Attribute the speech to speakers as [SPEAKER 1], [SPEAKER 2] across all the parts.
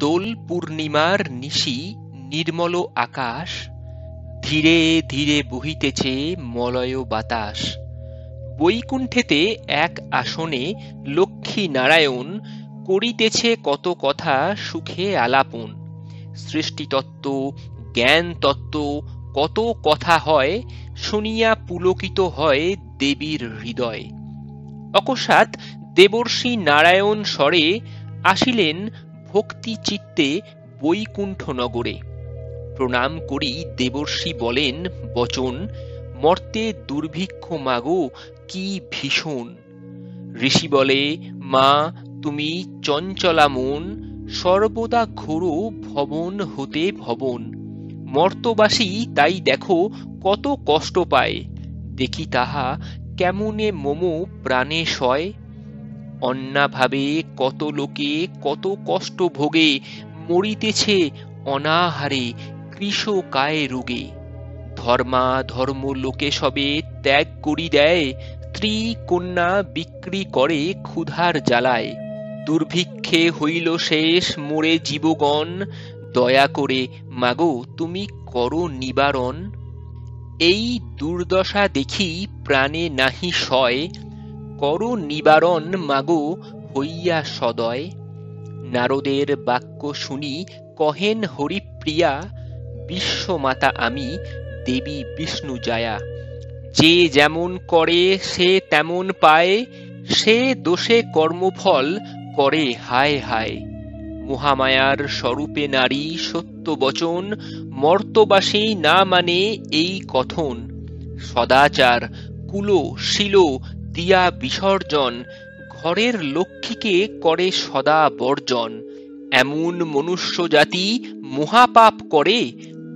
[SPEAKER 1] দোল পূর্ণিমার নিশি নির্মল আকাশ, ধীরে ধীরে বহিতেছে মলয় বাতাস। বৈকুণ্ঠেতে এক আসনে লক্ষ্মী নারায়ণ করিতেছে কত কথা সুখে আলাপন। সৃষ্টিতত্ত্ব, জ্ঞান তত্ত্ব কত কথা হয়, শুনিয়া পুলকিত হয় দেবীর হৃদয়। অকস্মাৎ দেবর্ষি নারায়ণ স্বরে আসিলেন ভক্তি চিত্তে বৈকুণ্ঠ নগরে। প্রণাম করি দেবর্ষি বলেন বচন, মর্তে দুর্ভিক্ষ মাগো কি ভীষণ। ঋষি বলে, মা তুমি চঞ্চলা মন, সর্বদা ঘোরো ভবন হতে ভবন। মর্তবাসী তাই দেখো কত কষ্ট পায়, দেখি তাহা কেমনে মোমো প্রাণে সয়। অন্নাভাবে কত লোকে কত কষ্ট ভোগে, মরিতেছে অনাহারে কৃশকায় রোগে। ধর্মা ধর্ম লোকে সবে ত্যাগ করি দেয়, স্ত্রী কন্যা বিক্রি করে ক্ষুধার জ্বালায়। দুর্ভিক্ষে হইল শেষ মোরে জীবগণ, দয়া করে মাগো তুমি করো নিবারণ। এই দুর্দশা দেখি প্রাণে নাহি সয়, করো নিবারণ মাগো হইয়া সদয়। নারদের বাক্য শুনি কহেন হরিপ্রিয়া, বিশ্বমাতা আমি দেবী বিষ্ণু জায়া। যে যেমন করে সে তেমন পায়, সে দোষে কর্মফল করে হায় হায়। মহামায়ার স্বরূপে নারী সত্য বচন, মর্তবাসী না মানে এই কথন। সদাচার কুল শীল দিয়া বিসর্জন, ঘরের লক্ষ্মীকে করে সদা বর্জন। এমন মনুষ্য জাতি মহাপাপ করে,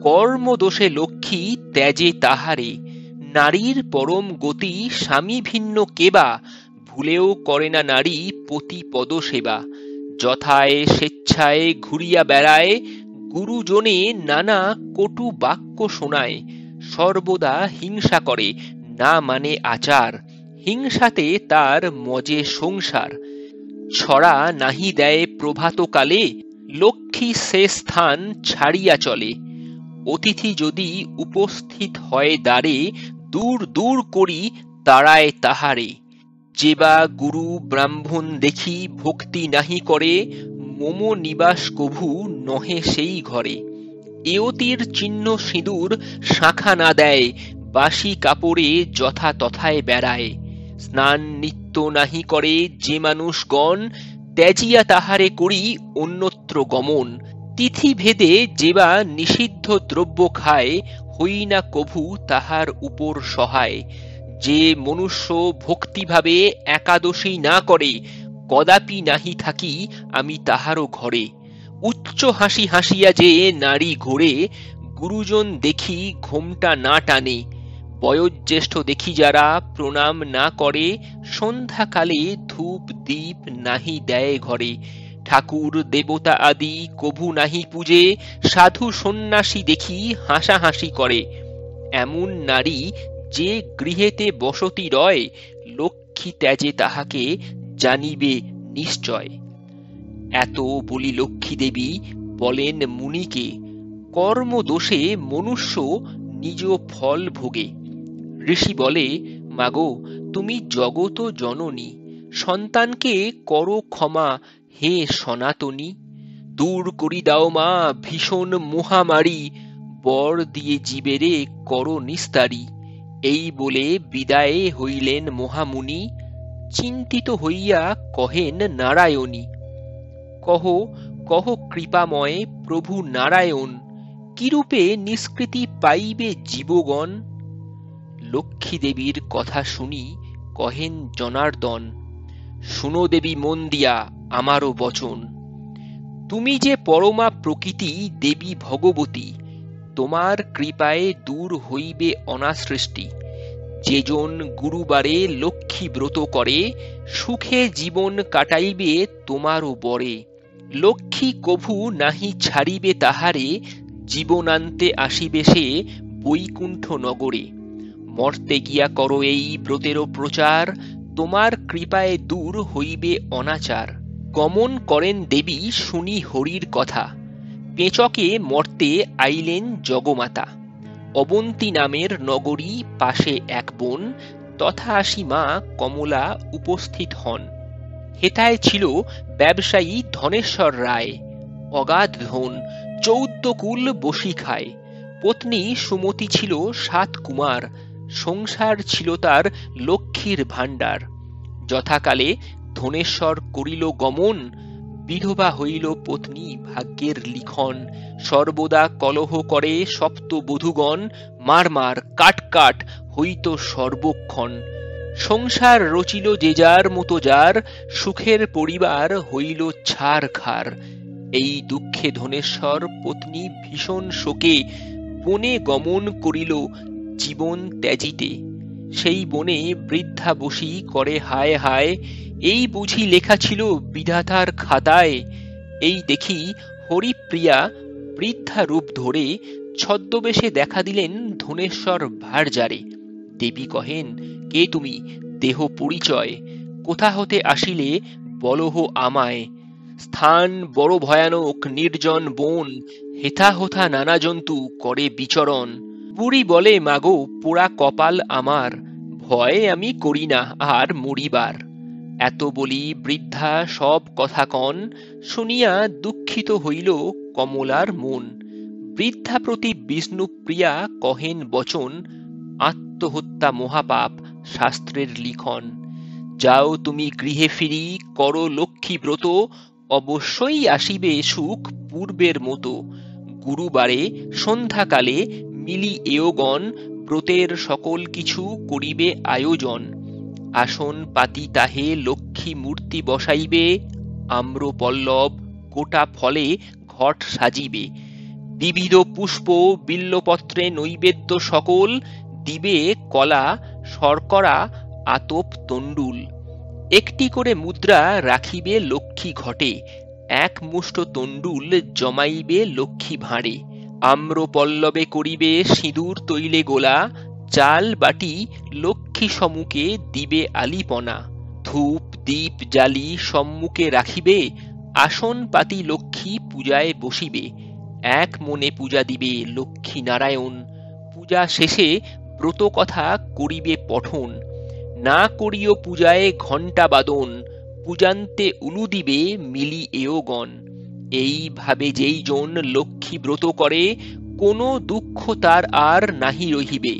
[SPEAKER 1] কর্মদোষে লক্ষ্মী ত্যাজে তাহারে। নারীর পরম গতি স্বামী ভিন্ন কেবা, ভুলেও করে না নারী পতিপদ সেবা। যথায় স্বেচ্ছায় ঘুরিয়া বেড়ায়, গুরুজনে নানা কটু বাক্য শোনায়। সর্বদা হিংসা করে, না মানে আচার, হিংসাতে তার মজে সংসার। ছড়া নাহি দেয় প্রভাতকালে, লক্ষ্মী সে স্থান ছাড়িয়া চলে। অতিথি যদি উপস্থিত হয় দ্বারে, দূর দূর করি তাড়ায় তাহারে। যেবা গুরু ব্রাহ্মণ দেখি ভক্তি নাহি করে, মম নিবাস কভু নহে সেই ঘরে। এয়তির চিহ্ন সিঁদুর শাখা না দেয়, বাসি কাপড়ে যথা তথায় বেড়ায়। স্নান নিত্য নাহি করে যে মানুষগণ, ত্যাজিয়া তাহারে করি অন্যত্র গমন। তিথি ভেদে যেবা নিষিদ্ধ দ্রব্য খায়, হই না কভু তাহার উপর সহায়। যে মনুষ্য ভক্তিভাবে একাদশী না করে, কদাপি নাহি থাকি আমি তাহারও ঘরে। উচ্চ হাসি হাসিয়া যে নারী ঘোরে, গুরুজন দেখি ঘোমটা না টানে। বয়োজ্যেষ্ঠ দেখি যারা প্রণাম না করে, সন্ধ্যাকালে ধূপ দীপ নাহি দেয় ঘরে। ঠাকুর দেবতা আদি কভু নাহি পূজে, সাধু সন্ন্যাসী দেখি হাসাহাসি করে। এমন নারী যে গৃহেতে বসতি রয়, লক্ষ্মী ত্যাজে তাহাকে জানিবে নিশ্চয়। এত বলি লক্ষ্মী দেবী বলেন মুনিকে, কর্মদোষে মনুষ্য নিজ ফল ভোগে। ঋষি বলে, মাগো তুমি জগত জননী, সন্তানকে করো ক্ষমা হে সনাতনী। দূর করি দাও মা ভীষণ মহামারী, বর দিয়ে জীবেরে করো নিস্তারি। এই বলে বিদায়ে হইলেন মহামুনি, চিন্তিত হইয়া কহেন নারায়ণী। কহ কহ কৃপাময় প্রভু নারায়ণ, কিরূপে নিষ্কৃতি পাইবে জীবগণ। লক্ষ্মী দেবীর কথা শুনি কহেন জনার্দন, শুনো দেবী মন দিয়া আমারও বচন। তুমি যে পরমা প্রকৃতি দেবী ভগবতী, তোমার কৃপায় দূর হইবে অনাসৃষ্টি। যেজন গুরুবারে লক্ষ্মী ব্রত করে, সুখে জীবন কাটাইবে তোমারও বরে। লক্ষ্মী কভু নাহি ছাড়িবে তাহারে, জীবনান্তে আসিবে সে বৈকুণ্ঠ নগরে। মর্তে গিয়া করো এই ব্রতেরও প্রচার, তোমার কৃপায় দূর হইবে অনাচার। গমন করেন দেবী শুনি হরির কথা, পেঁচকে মর্তে আইলেন জগমাতা। অবন্তী নামের নগরী পাশে এক বন, তথা আসি মা কমলা উপস্থিত হন। হেথায় ছিল ব্যবসায়ী ধনেশ্বর রায়, অগাধ ধন 14 কুল বসি খায়। পত্নী সুমতি ছিল 7 কুমার, সংসার ছিল তার লক্ষ্মীর ভাণ্ডার। যথাকালে ধনেশ্বর করিল গমন, বিধবা হইল পত্নী ভাগ্যের লিখন। সর্বদা কলহ করে সপ্ত বধূগণ, মার মার কাট কাট হইত সর্বক্ষণ। সংসার রচিল যে যার মতো যার, সুখের পরিবার হইল ছারখার। এই দুঃখে ধনেশ্বর পত্নী ভীষণ শোকে, বনে গমন করিল জীবন ত্যাজিতে। সেই বনে বৃদ্ধা বসি করে হায় হায়, এই বুঝি লেখা ছিল বিধাতার খাতায়। এই দেখি হরিপ্রিয়া বৃদ্ধা রূপ ধরে, ছদ্মবেশে দেখা দিলেন ধনেশ্বর ভারজারে। দেবী কহেন, কে তুমি, দেহ পরিচয়, কোথা হতে আসিলে বলহ আমায়। স্থান বড় ভয়ানক নির্জন বন, হেথা হোথা নানা জন্তু করে বিচরণ। বুড়ি বলে, মাগো পোড়া কপাল আমার, ভয় আমি করি না আর মরিবার। এত বলি বৃদ্ধা সব কথা কন, শুনিয়া দুঃখিত হইল কমলার মন। বৃদ্ধা প্রতি বিষ্ণুপ্রিয়া কহেন বচন, আত্মহত্যা মহাপাপ শাস্ত্রের লিখন। যাও তুমি গৃহে ফিরি, করো লক্ষ্মী ব্রত, অবশ্যই আসিবে সুখ পূর্বের মতো। গুরুবারে সন্ধ্যাকালে মিলি এওগণ, ব্রতের সকল কিছু করিবে আয়োজন। আসন পাতি তাহে লক্ষ্মী মূর্তি বসাইবে, আম্র পল্লব গোটা ফলে ঘট সাজিবে। বিবিধ পুষ্প বিল্বপত্রে নৈবেদ্য সকল, দিবে কলা শর্করা আতপ তণ্ডুল। একটি করে মুদ্রা রাখিবে লক্ষ্মী ঘটে, এক মুষ্ট তণ্ডুল জমাইবে লক্ষ্মী ভাঁড়ে। আম্র পল্লবে করিবে সিঁদুর তৈলে গোলা, চাল বাটি লক্ষ্মী সম্মুখে দিবে আলিপনা। ধূপ দীপ জালি সম্মুখে রাখিবে, আসন পাতি লক্ষ্মী পূজায় বসিবে। এক মনে পূজা দিবে লক্ষ্মী নারায়ণ, পূজা শেষে ব্রত কথা করিবে পঠন। না করিও পূজায় ঘণ্টা বাদন, পূজান্তে উলু দিবে মিলি এওগণ। এইভাবে যেই জন লক্ষ্মী ব্রত করে, কোনো দুঃখ তার আর নাহি রহিবে।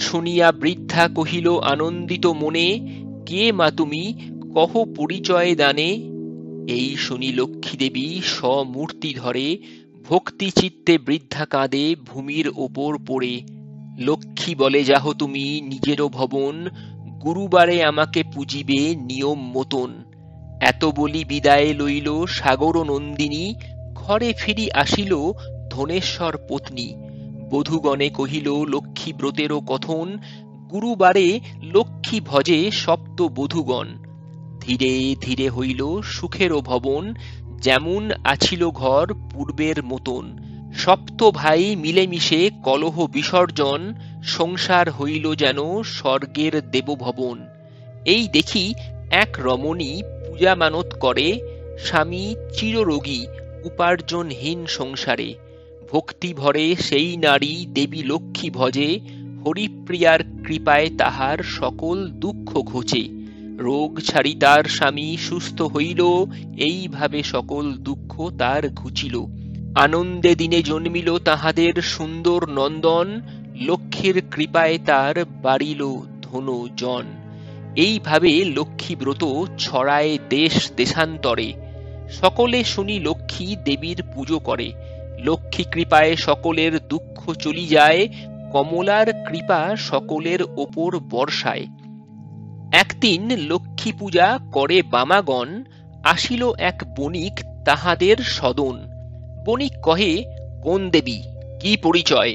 [SPEAKER 1] শুনিয়া বৃদ্ধা কহিল আনন্দিত মনে, কে মা তুমি, কহ পরিচয় দানে। এই শুনি লক্ষ্মী দেবী সমূর্তি ধরে, ভক্তি চিত্তে বৃদ্ধা কাঁদে ভূমির ওপর পড়ে। লক্ষ্মী বলে, যাহ তুমি নিজেরও ভবন, গুরুবারে আমাকে পুজিবে নিয়ম মতন। এত বলি বিদায় লইল সাগর নন্দিনী, ঘরে ফিরি আসিল ধনেশ্বর পত্নী। বধূগণে কহিল লক্ষ্মী ব্রতেরও কথন, গুরুবারে লক্ষ্মী ভজে সপ্ত বধূগণ। ধীরে ধীরে হইল সুখেরও ভবন, যেমন আছিল ঘর পূর্বের মতন। সপ্ত ভাই মিলেমিশে কলহ বিসর্জন, সংসার হইল যেন স্বর্গের দেবভবন। এই দেখি এক রমণী পূজা মানত করে, স্বামী চিররোগী উপার্জনহীন সংসারে। ভক্তি ভরে সেই নারী দেবী লক্ষ্মী ভজে, হরিপ্রিয়ার কৃপায় তাহার সকল দুঃখ ঘোচে। রোগ ছাড়ি তার স্বামী সুস্থ হইল, এইভাবে সকল দুঃখ তার ঘুচিল। আনন্দে দিনে জন্মিল তাহাদের সুন্দর নন্দন, লক্ষ্মীর কৃপায় তার বাড়িল ধনু জন। এইভাবে লক্ষ্মী ব্রত ছড়ায় দেশ দেশান্তরে, সকলে শুনি লক্ষ্মী দেবীর পুজো করে। লক্ষ্মী কৃপায় সকলের দুঃখ চলি যায়, কমলার কৃপা সকলের ওপর বর্ষায়। একদিন লক্ষ্মী পূজা করে বামাগণ, আসিল এক বণিক তাহাদের সদন। বণিক কহে, কোন দেবী, কি পরিচয়,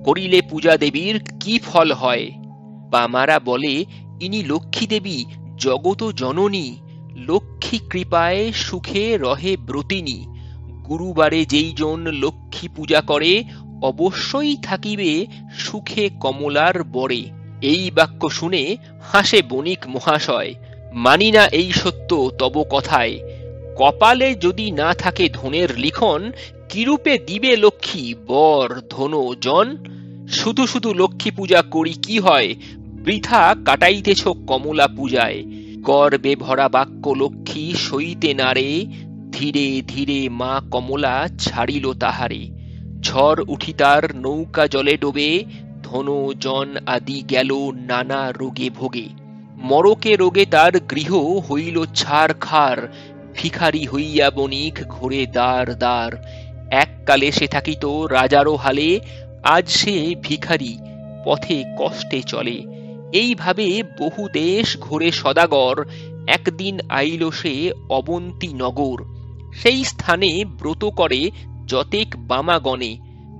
[SPEAKER 1] করিলে পূজা দেবীর কি ফল হয়। বামারা বলে, ইনি লক্ষ্মী দেবী জগত জননী, লক্ষ্মী কৃপায় সুখে রহে ব্রতিনী। গুরুবারে যেই জন লক্ষ্মী পূজা করে, অবশ্যই থাকিবে সুখে কমলার বরে। এই বাক্য শুনে হাসে বণিক মহাশয়, মানি না এই সত্য তব কথায়। কপালে যদি না থাকে ধনের লিখন, কিরূপে দিবে লক্ষ্মী বর ধন জন? শুধু শুধু লক্ষ্মী পূজা করি কি হয়, বৃথা কাটাইতেছ কমলা পূজায়। গর্বে ভরা বাক্য লক্ষ্মী সইতে নারে, ধীরে ধীরে মা কমলা ছাড়িল তাহারে। ঝড় উঠি তার নৌকা জলে ডোবে, ধন জন আদি গেল নানা রোগে ভোগে। মরকে রোগে তার গৃহ হইল ছারখার, ভিখারি হইয়া বণিক ঘোরে দ্বার দ্বার। এককালে সে থাকিত রাজারও হালে, আজ সে ভিখারি পথে কষ্টে চলে। এইভাবে বহু দেশ ঘোরে সদাগর, একদিন আইল সে অবন্তী নগর। সেই স্থানে ব্রত করে যতেক বামাগণে,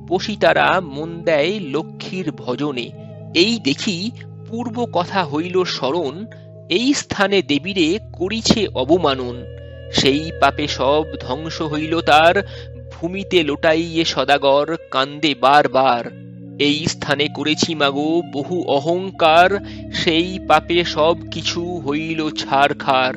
[SPEAKER 1] বসি তারা মন দেয় লক্ষ্মীর ভজনে। এই দেখি পূর্ব কথা হইল স্মরণ, এই স্থানে দেবীরে করিছে অবমানন। সেই পাপে সব ধ্বংস হইল তার, ভূমিতে লোটাইয়ে সদাগর কান্দে বার বার। এই স্থানে করেছি মাগো বহু অহংকার, সেই পাপে সব কিছু হইল ছারখার।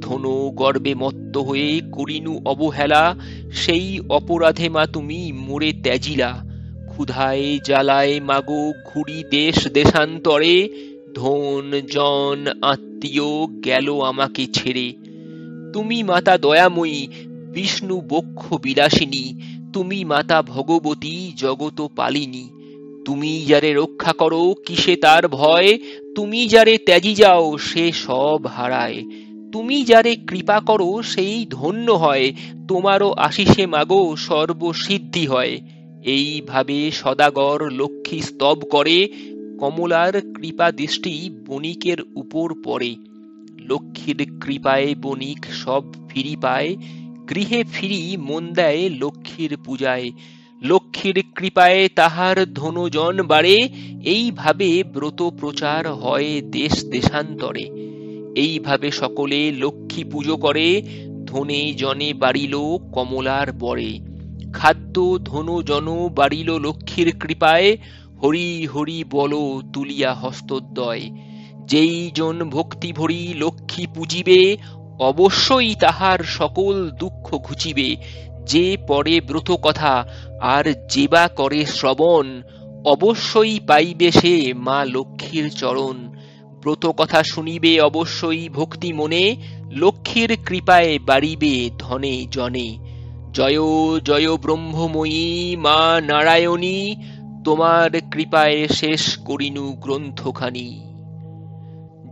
[SPEAKER 1] ধন গর্বে মত্ত হয়ে করিনু অবহেলা, সেই অপরাধে মা তুমি মোরে ত্যাজিলা। ক্ষুধায় জ্বালায় মাগো ঘুরি দেশ দেশান্তরে, ধন জন আত্মীয় গেল আমাকে ছেড়ে। তুমি মাতা দয়াময়ী বিষ্ণু বক্ষ বিলাসিনী, তুমি মাতা ভগবতী জগত পালিনী। তুমি যারে রক্ষা করো কিসে তার ভয়, তুমি যারে ত্যাজি যাও সে সব হারায়। তুমি যারে কৃপা করো সেই ধন্য হয়, তোমারও আশিসে মাগো সর্বসিদ্ধি হয়। এইভাবে সদাগর লক্ষ্মী স্তব করে, কমলার কৃপা দৃষ্টি বণিকের উপর পড়ে। লক্ষ্মীর কৃপায় বণিক সব ফিরি পায়, গৃহে ফিরি মন দেয় লক্ষ্মীর পূজায়। লক্ষ্মীর কৃপায় তাহার ধনজন বাড়ে, এইভাবে ব্রত প্রচার হয় দেশ দেশান্তরে। এইভাবে সকলে লক্ষ্মী পুজো করে, ধনে জনে বাড়িল কমলার বরে। খাদ্য ধন জন বাড়িল লক্ষ্মীর কৃপায়, হরি হরি বল তুলিয়া হস্তদ্বয়। যেই জন ভক্তি ভরি লক্ষ্মী পূজিবে, অবশ্যই তাহার সকল দুঃখ ঘুচিবে। যে পড়ে ব্রত কথা আর যেবা করে শ্রবণ, অবশ্যই পাইবে সে মা লক্ষ্মীর চরণ। ব্রত কথা শুনিবে অবশ্যই ভক্তি মনে, লক্ষ্মীর কৃপায় বাড়িবে ধনে জনে। জয় জয় ব্রহ্মময়ী মা নারায়ণী, তোমার কৃপায় শেষ করিনু গ্রন্থখানি।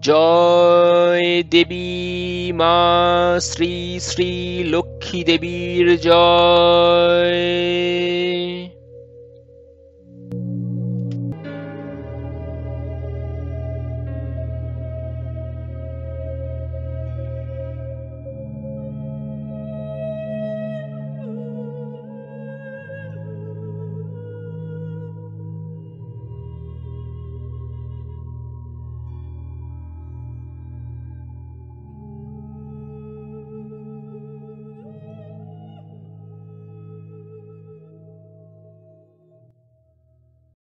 [SPEAKER 1] জয় দেবী মা শ্রী শ্রী লক্ষ্মী দেবীর জয়।